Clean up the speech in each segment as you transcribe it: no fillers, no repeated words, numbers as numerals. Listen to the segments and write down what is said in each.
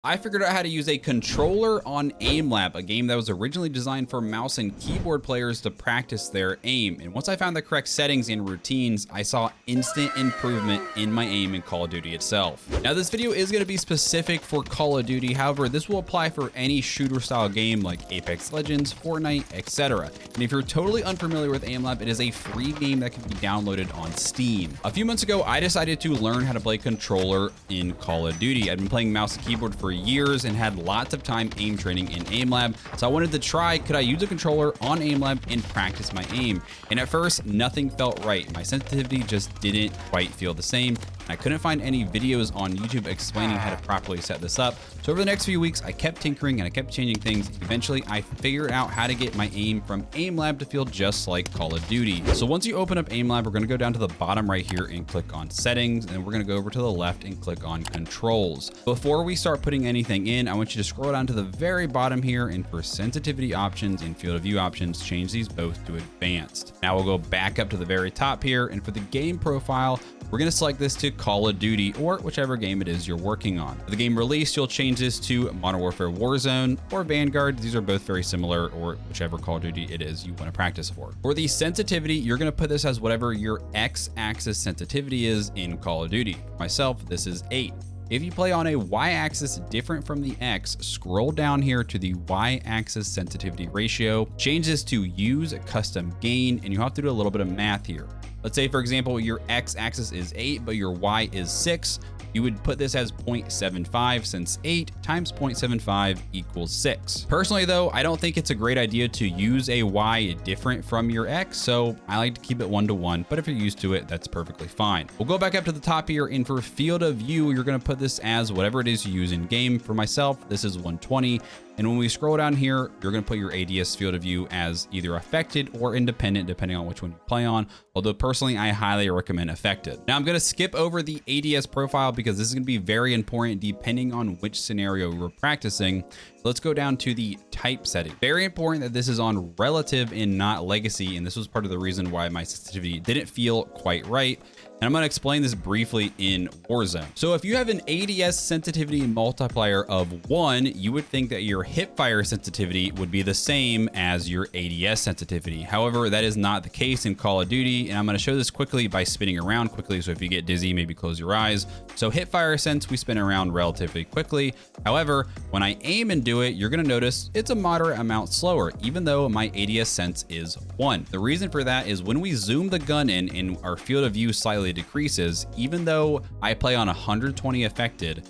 I figured out how to use a controller on aimlab, a game that was originally designed for mouse and keyboard players to practice their aim. And once I found the correct settings and routines, I saw instant improvement in my aim in Call of Duty itself. Now this video is going to be specific for Call of Duty. However, this will apply for any shooter style game like Apex Legends, Fortnite, etc. And if you're totally unfamiliar with aimlab, it is a free game that can be downloaded on Steam. A few months ago, I decided to learn how to play controller in Call of Duty. I've been playing mouse and keyboard for years and had lots of time aim training in aimlab, so I wanted to try, could I use a controller on aimlab and practice my aim? And at first, nothing felt right. My sensitivity just didn't quite feel the same. I couldn't find any videos on YouTube explaining how to properly set this up. So over the next few weeks, I kept tinkering and I kept changing things. Eventually, I figured out how to get my aim from aimlab to feel just like Call of Duty. So once you open up aimlab, we're gonna go down to the bottom right here and click on settings, and we're gonna go over to the left and click on controls. Before we start putting anything in, I want you to scroll down to the very bottom here, and for sensitivity options and field of view options, change these both to advanced. Now we'll go back up to the very top here, and for the game profile, we're going to select this to Call of Duty or whichever game it is you're working on. For the game release, you'll change this to Modern Warfare Warzone or Vanguard. These are both very similar, or whichever Call of Duty it is you want to practice for. For the sensitivity, you're going to put this as whatever your X-axis sensitivity is in Call of Duty. For myself, this is 8. If you play on a Y-axis different from the X, scroll down here to the Y-axis sensitivity ratio, change this to use custom gain, and you have to do a little bit of math here. Let's say, for example, your X-axis is 8, but your Y is 6. You would put this as 0.75 since 8 times 0.75 equals 6. Personally, though, I don't think it's a great idea to use a Y different from your X, so I like to keep it 1-to-1, but if you're used to it, that's perfectly fine. We'll go back up to the top here, and for field of view, you're going to put this as whatever it is you use in game. For myself, this is 120. And when we scroll down here, you're going to put your ADS field of view as either affected or independent, depending on which one you play on. Although personally, I highly recommend affected. Now I'm going to skip over the ADS profile because this is going to be very important depending on which scenario we're practicing. Let's go down to the type setting. Very important that this is on relative and not legacy. And this was part of the reason why my sensitivity didn't feel quite right. And I'm going to explain this briefly in Warzone. So if you have an ADS sensitivity multiplier of 1, you would think that your hipfire sensitivity would be the same as your ADS sensitivity. However, that is not the case in Call of Duty. And I'm going to show this quickly by spinning around quickly. So if you get dizzy, maybe close your eyes. So hipfire sense, we spin around relatively quickly. However, when I aim and do it, you're going to notice it's a moderate amount slower, even though my ADS sense is 1. The reason for that is when we zoom the gun in and our field of view slightly decreases, even though I play on 120 affected,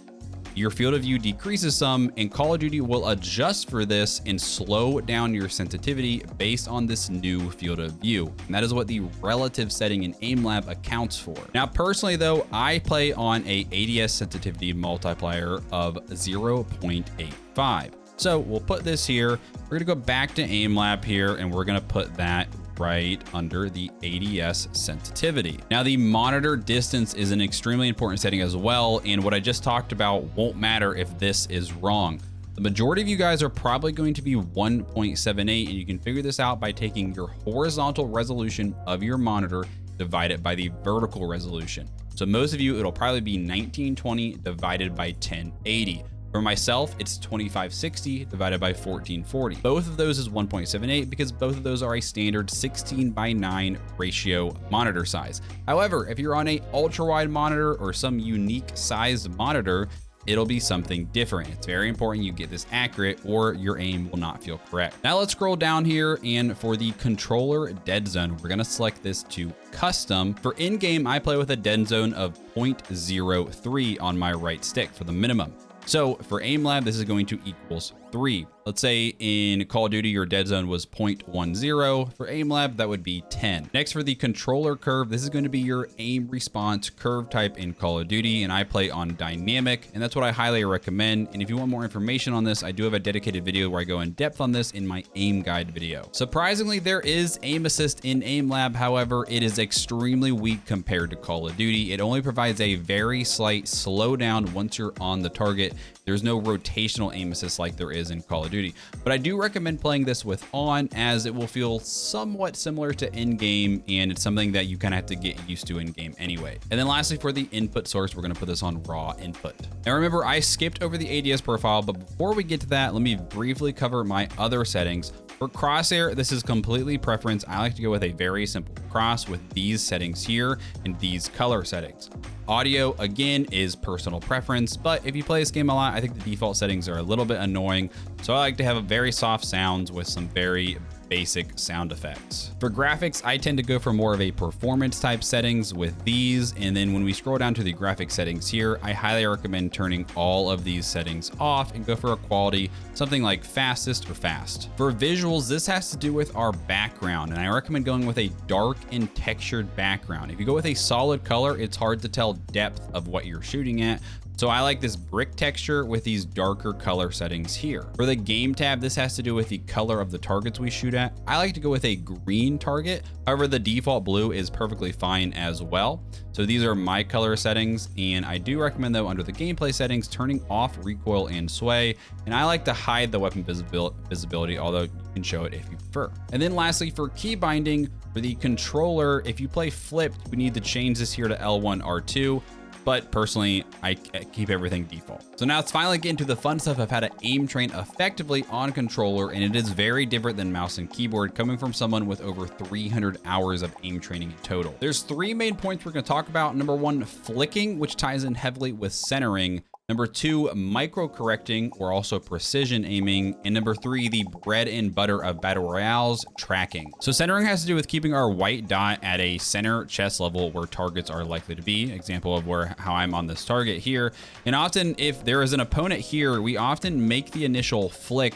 your field of view decreases some, and Call of Duty will adjust for this and slow down your sensitivity based on this new field of view. And that is what the relative setting in aimlab accounts for. Now, personally though, I play on a ADS sensitivity multiplier of 0.85. So we'll put this here. We're gonna go back to aimlab here, and we're gonna put that right under the ADS sensitivity. Now the monitor distance is an extremely important setting as well, and what I just talked about won't matter if this is wrong. The majority of you guys are probably going to be 1.78, and you can figure this out by taking your horizontal resolution of your monitor, divide it by the vertical resolution. So most of you, it'll probably be 1920 divided by 1080. For myself, it's 2560 divided by 1440. Both of those is 1.78 because both of those are a standard 16:9 ratio monitor size. However, if you're on a ultra wide monitor or some unique sized monitor, it'll be something different. It's very important you get this accurate or your aim will not feel correct. Now let's scroll down here, and for the controller dead zone, we're gonna select this to custom. For in-game, I play with a dead zone of 0.03 on my right stick for the minimum. So for aimlab, this is going to equals 3. Let's say in Call of Duty, your dead zone was 0.10. For aimlab, that would be 10. Next, for the controller curve, this is going to be your aim response curve type in Call of Duty, and I play on dynamic, and that's what I highly recommend. And if you want more information on this, I do have a dedicated video where I go in depth on this in my aim guide video. Surprisingly, there is aim assist in aimlab. However, it is extremely weak compared to Call of Duty. It only provides a very slight slowdown once you're on the target. There's no rotational aim assist like there is in Call of Duty. But I do recommend playing this with on, as it will feel somewhat similar to in-game, and it's something that you kind of have to get used to in-game anyway. And then lastly, for the input source, we're going to put this on raw input. Now remember, I skipped over the ADS profile, but before we get to that, let me briefly cover my other settings. For crosshair, this is completely preference. I like to go with a very simple cross with these settings here and these color settings. Audio, again, is personal preference, but if you play this game a lot, I think the default settings are a little bit annoying. So I like to have a very soft sounds with some very basic sound effects. For graphics, I tend to go for more of a performance type settings with these. And then when we scroll down to the graphic settings here, I highly recommend turning all of these settings off and go for a quality, something like fastest or fast. For visuals, this has to do with our background, and I recommend going with a dark and textured background. If you go with a solid color, it's hard to tell depth of what you're shooting at. So I like this brick texture with these darker color settings here. For the game tab, this has to do with the color of the targets we shoot at. I like to go with a green target. However, the default blue is perfectly fine as well. So these are my color settings, and I do recommend though under the gameplay settings, turning off recoil and sway. And I like to hide the weapon visibility, although you can show it if you prefer. And then lastly, for key binding, for the controller, if you play flipped, we need to change this here to L1, R2. But personally, I keep everything default. So now let's finally get into the fun stuff of how to aim train effectively on controller, and it is very different than mouse and keyboard, coming from someone with over 300 hours of aim training in total. There's three main points we're gonna talk about. Number one, flicking, which ties in heavily with centering. Number two, micro correcting, or also precision aiming. And number three, the bread and butter of battle royales, tracking. So centering has to do with keeping our white dot at a center chest level where targets are likely to be. Example of how I'm on this target here. And often if there is an opponent here, we often make the initial flick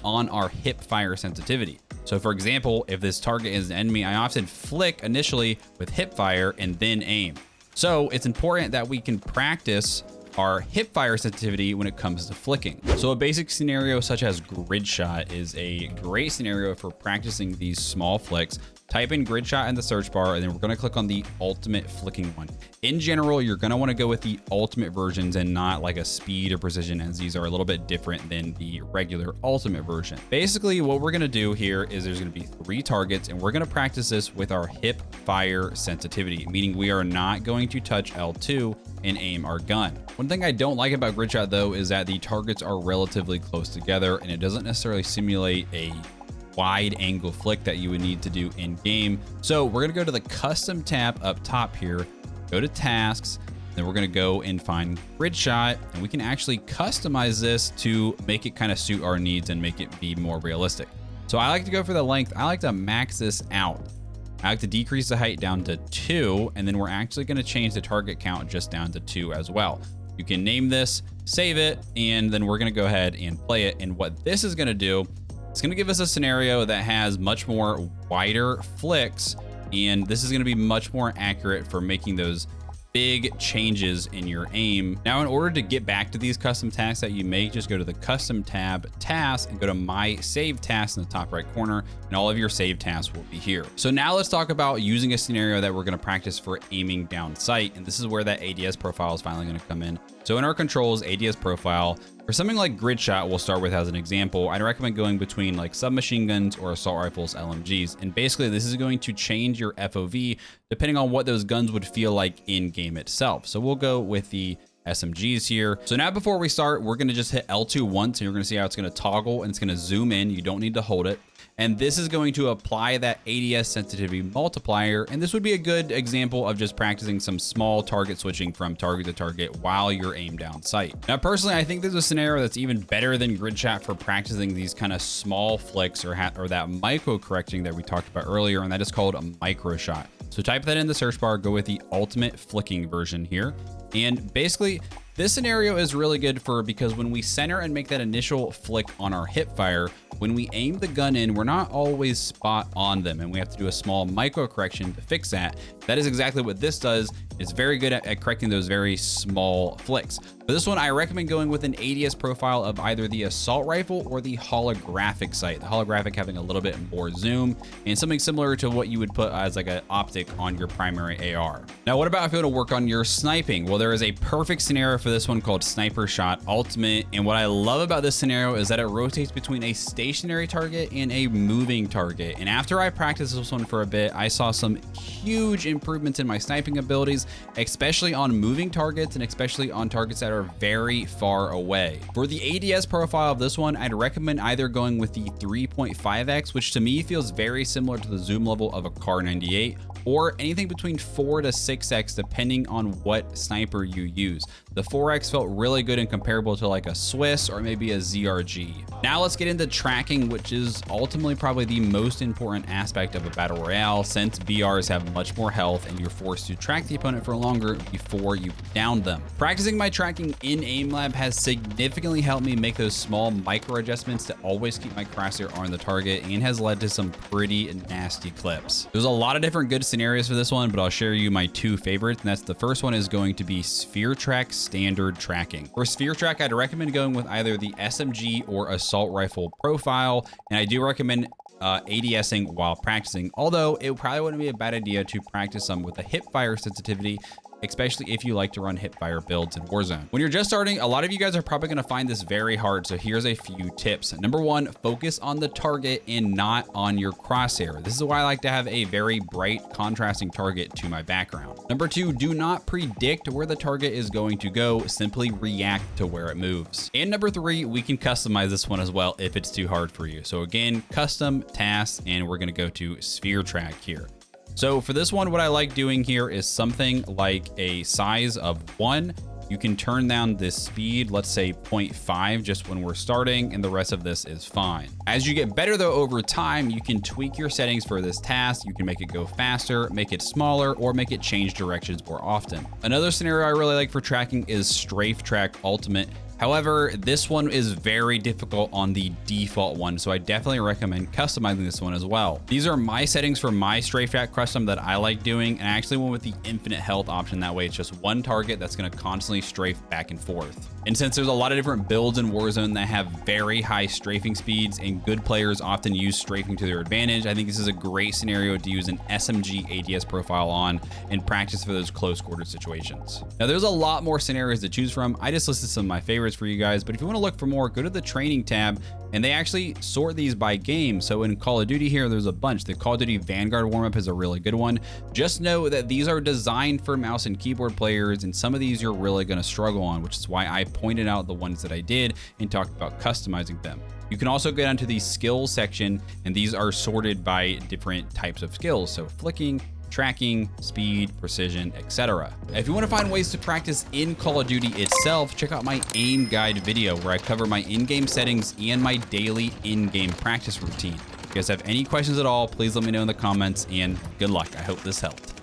on our hip fire sensitivity. So for example, if this target is an enemy, I often flick initially with hip fire and then aim. So it's important that we can practice our hip fire sensitivity when it comes to flicking. So a basic scenario such as grid shot is a great scenario for practicing these small flicks. Type in grid shot in the search bar, and then we're gonna click on the ultimate flicking one. In general, you're gonna wanna go with the ultimate versions and not like a speed or precision, as these are a little bit different than the regular ultimate version. Basically, what we're gonna do here is there's gonna be 3 targets, and we're gonna practice this with our hip fire sensitivity, meaning we are not going to touch L2 and aim our gun. One thing I don't like about grid shot though is that the targets are relatively close together, and it doesn't necessarily simulate a wide angle flick that you would need to do in game. So we're gonna go to the custom tab up top here, go to tasks, then we're gonna go and find grid shot, and we can actually customize this to make it kind of suit our needs and make it be more realistic. So I like to go for the length. I like to max this out. I like to decrease the height down to 2, and then we're actually gonna change the target count just down to 2 as well. You can name this, save it, and then we're gonna go ahead and play it. And what this is gonna do, it's gonna give us a scenario that has much more wider flicks, and this is gonna be much more accurate for making those big changes in your aim. Now, in order to get back to these custom tasks that you make, just go to the custom tab, tasks, and go to my save tasks in the top right corner, and all of your save tasks will be here. So now let's talk about using a scenario that we're gonna practice for aiming down sight, and this is where that ADS profile is finally gonna come in. So in our controls, ADS profile, for something like grid shot, we'll start with as an example, I'd recommend going between like submachine guns or assault rifles, LMGs. And basically this is going to change your FOV depending on what those guns would feel like in game itself. So we'll go with the SMGs here. So now before we start, we're gonna just hit L2 once, and you're gonna see how it's gonna toggle and it's gonna zoom in. You don't need to hold it. And this is going to apply that ADS sensitivity multiplier. And this would be a good example of just practicing some small target switching from target to target while you're aimed down sight. Now, personally, I think there's a scenario that's even better than grid shot for practicing these kind of small flicks or that micro correcting that we talked about earlier, and that is called a micro shot. So type that in the search bar, go with the ultimate flicking version here. And basically, this scenario is really good because when we center and make that initial flick on our hip fire, when we aim the gun in, we're not always spot on them, and we have to do a small micro correction to fix that. That is exactly what this does. It's very good at correcting those very small flicks. For this one, I recommend going with an ADS profile of either the assault rifle or the holographic sight. The holographic having a little bit more zoom and something similar to what you would put as like an optic on your primary AR. Now, what about if you want to work on your sniping? Well, there is a perfect scenario for for this one called Sniper Shot Ultimate. And what I love about this scenario is that it rotates between a stationary target and a moving target. And after I practiced this one for a bit, I saw some huge improvements in my sniping abilities, especially on moving targets and especially on targets that are very far away. For the ADS profile of this one, I'd recommend either going with the 3.5x, which to me feels very similar to the zoom level of a Kar 98, or anything between 4 to 6x depending on what sniper you use. The 4x felt really good and comparable to like a Swiss or maybe a ZRG. Now let's get into tracking, which is ultimately probably the most important aspect of a battle royale, since BRs have much more health and you're forced to track the opponent for longer before you down them. Practicing my tracking in aimlab has significantly helped me make those small micro adjustments to always keep my crosshair on the target, and has led to some pretty nasty clips. There's a lot of different good scenarios for this one, but I'll share you my two favorites, and that's the first one is going to be sphere track standard tracking. For sphere track, I'd recommend going with either the SMG or assault rifle profile, and I do recommend ADSing while practicing, although it probably wouldn't be a bad idea to practice some with a hip fire sensitivity, especially if you like to run hip fire builds in Warzone. When you're just starting, a lot of you guys are probably going to find this very hard, so here's a few tips. Number one, focus on the target and not on your crosshair. This is why I like to have a very bright contrasting target to my background. Number two, do not predict where the target is going to go, simply react to where it moves. And number three, we can customize this one as well if it's too hard for you. So again, custom tasks, and we're going to go to sphere track here. So for this one, what I like doing here is something like a size of 1. You can turn down this speed, let's say 0.5 just when we're starting, and the rest of this is fine. As you get better though over time, you can tweak your settings for this task. You can make it go faster, make it smaller, or make it change directions more often. Another scenario I really like for tracking is strafe track ultimate. However, this one is very difficult on the default one, so I definitely recommend customizing this one as well. These are my settings for my strafe track custom that I like doing, and I actually went with the infinite health option. That way it's just one target that's going to constantly strafe back and forth. And since there's a lot of different builds in Warzone that have very high strafing speeds and good players often use strafing to their advantage, I think this is a great scenario to use an SMG ADS profile on and practice for those close quarter situations. Now there's a lot more scenarios to choose from. I just listed some of my favorites for you guys, but if you want to look for more, go to the training tab, and they actually sort these by game. So in Call of Duty here, there's a bunch. The Call of Duty Vanguard warm-up is a really good one. Just know that these are designed for mouse and keyboard players, and some of these you're really going to struggle on, which is why I pointed out the ones that I did and talked about customizing them. You can also go down to the skills section, and these are sorted by different types of skills. So flicking, tracking, speed, precision, etc. If you want to find ways to practice in Call of Duty itself, check out my aim guide video where I cover my in-game settings and my daily in-game practice routine. If you guys have any questions at all, please let me know in the comments, and good luck. I hope this helped.